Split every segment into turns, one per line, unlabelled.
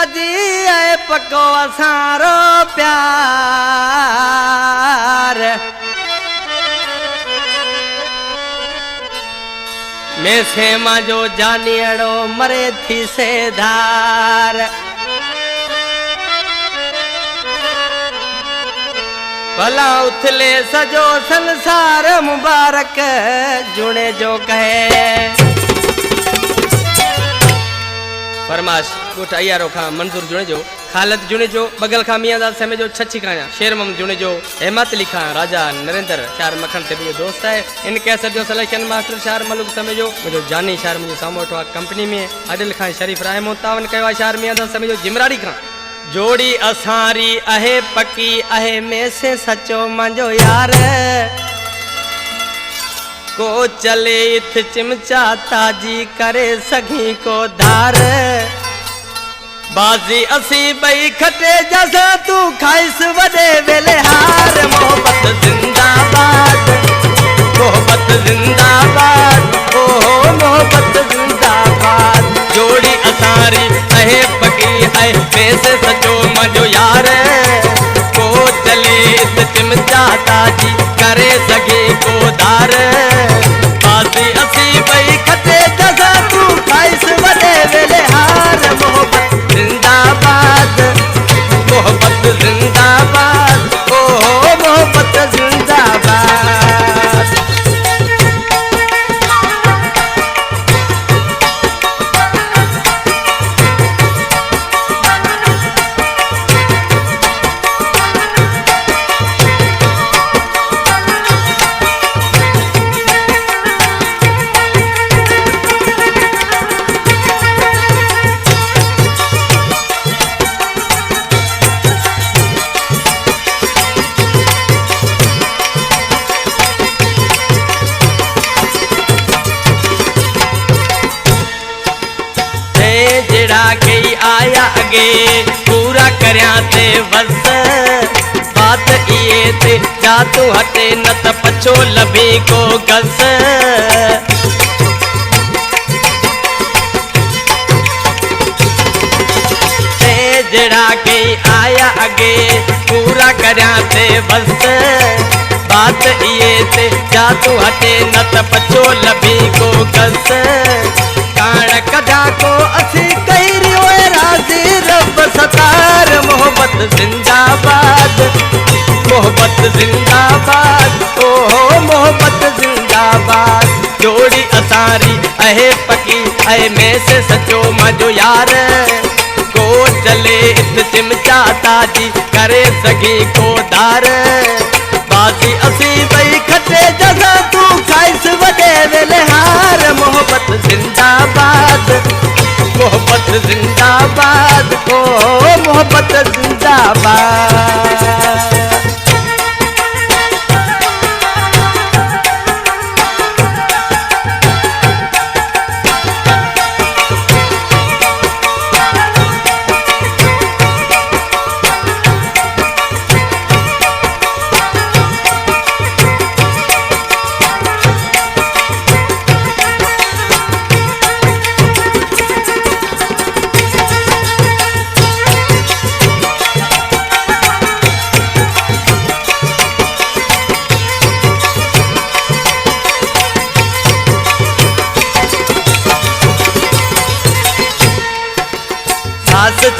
राजी है पको असारो प्यार में से मांजो जानियड़ो मरे थी से धार भला उथले सजो संसार मुबारक जुड़े जो कहे फरमाश गोठ अयारो खां मंजूर जुड़े जो खालत जुड़े जो बगल खां मियांदाद समय जो छछी खाया शेर मम जुड़े जो हेमत लिखा राजा नरेंद्र शार मखन ते भी दोस्त है इन कैसर जो सिलेक्शन मास्टर शार मलुक समय जो मुझे जानी शार मुझे सामोटवा कंपनी में आदिल खान शरीफ राय मुतावन कयो शार मियांदाद समय जो जिमराड़ी खां जोड़ी असारी आहे पकी आहे में से सचो मंजो यार को चले इत चिमचा ताजी करे सगी को धार बाजी असी बई खटे जैसा तू खाइस वडे वेले हार मोहब्बत जिंदाबाद ओ मोहब्बत जिंदाबाद जोड़ी असारी आहे पकी आहे में से सचो मंजो यार को चले इत चिमचा ताजी करे सगी को धार बाजी असी बई खटे जैसा तू खाइस वडे वेले हार मोहब्बत जिंदाबाद ओ मोहब्बत जिंदाबाद आया अगे पूरा करया ते वस बात इए ते जा तू हटे न त पछो लभी को गस ते जड़ा के आया अगे पूरा करया ते वस बात इए ते जा तू हटे न त पछो लभी को गस कान कदा को असी कही राजी रब सतार मोहब्बत जिंदाबाद ओ मोहब्बत जिंदाबाद जोड़ी असारी अहे पकी अहे में से सचो मजो यार को चले इत चिमचा ताजी करे सगी को दार बाजी असी बई खटे जैसा तू खाइस वडे वेले हार मोहब्बत जिंदाबाद ओ मोहब्बत जिंदाबाद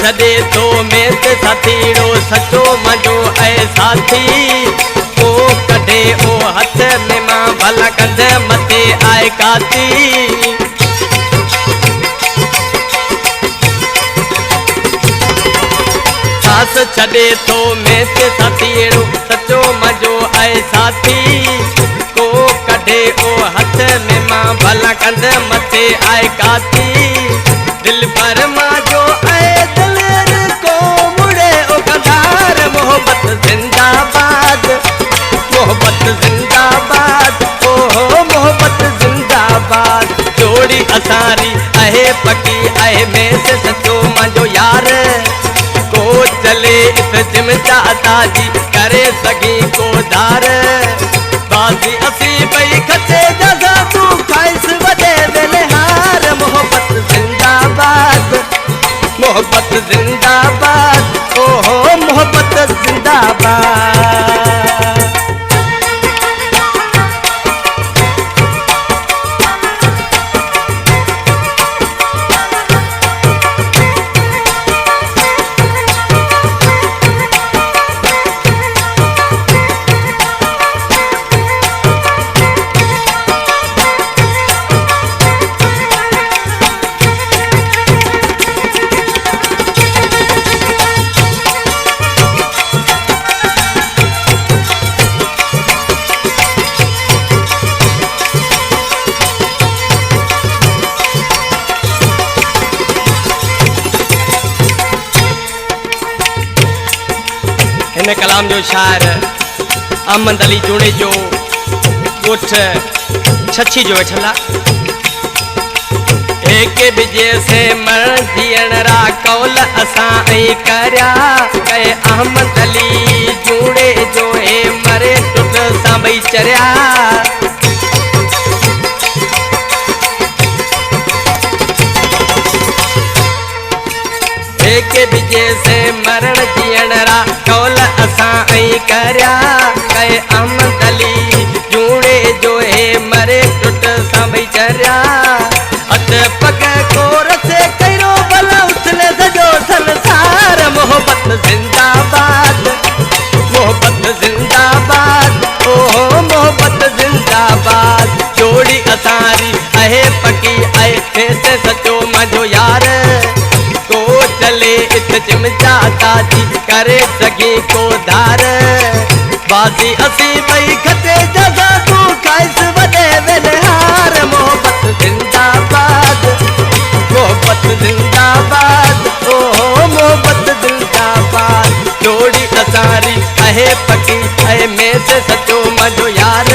छदे तो में ते साथीड़ो सचो मजो ऐ साथी ओ कढे ओ हथ में मां भला कंध मथे आए काती सास छदे तो में ते साथीड़ो सचो मजो ऐ साथी को कढे ओ हथ में मां भला कंध मथे आए काती दिल पर मां जो मोहब्बत जिंदाबाद ओ मोहब्बत जिंदाबाद जोड़ी असारी अहे पकी अहे में से सचो मजो यार को चले इत चिमचा ताजी करे सगी को दार बाजी असी बई खटे जैसा तू खाइस वडे वेले हार मोहब्बत जिंदाबाद इन कलाम जो शायर अहमद अली जूणे जो ॻोठ छछी जो वेठला। एक बिजे से मरण जीअण रा कौल असां ऐं करया कहे अहमद अली जूणे जो हे मरे टुट सां ॿई चरिया। एक बिजे से मरण जीअण रा कौल असां ऐं करया कहे अहमद अली जूणे जो हे मरे टुट सां ॿई चरिया। हथ पग कोर से करो भला उथले सजो संसार। मोहब्बत जिंदाबाद, मोहब्बत जिंदाबाद, ओहो मोहब्बत जिंदाबाद। जोड़ी असारी आहे पकी आहे फैसे सचो मजो यार। को चले इत चिमचा ताजी करे सके को धार। बाजी असी भई खते जगा तू खाइस वदे वेलहार। मोहब्बत जिंदाबाद, मोहब्बत जिंदाबाद, ओहो मोहब्बत जिंदाबाद। जोड़ी असारी आहे पकी आहे में से सचो मजो यार।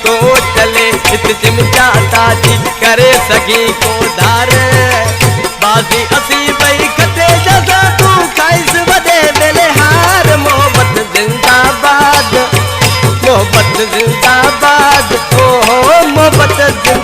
को चले इत चिमचा ताजी करे सके को धार। बाजी असी भई खते जगा तू खाइस वदे वेलहार। मोहब्बत जिंदाबाद, मोहब्बत जिंदाबाद, ओहो मोहब्बत जिंदाबाद।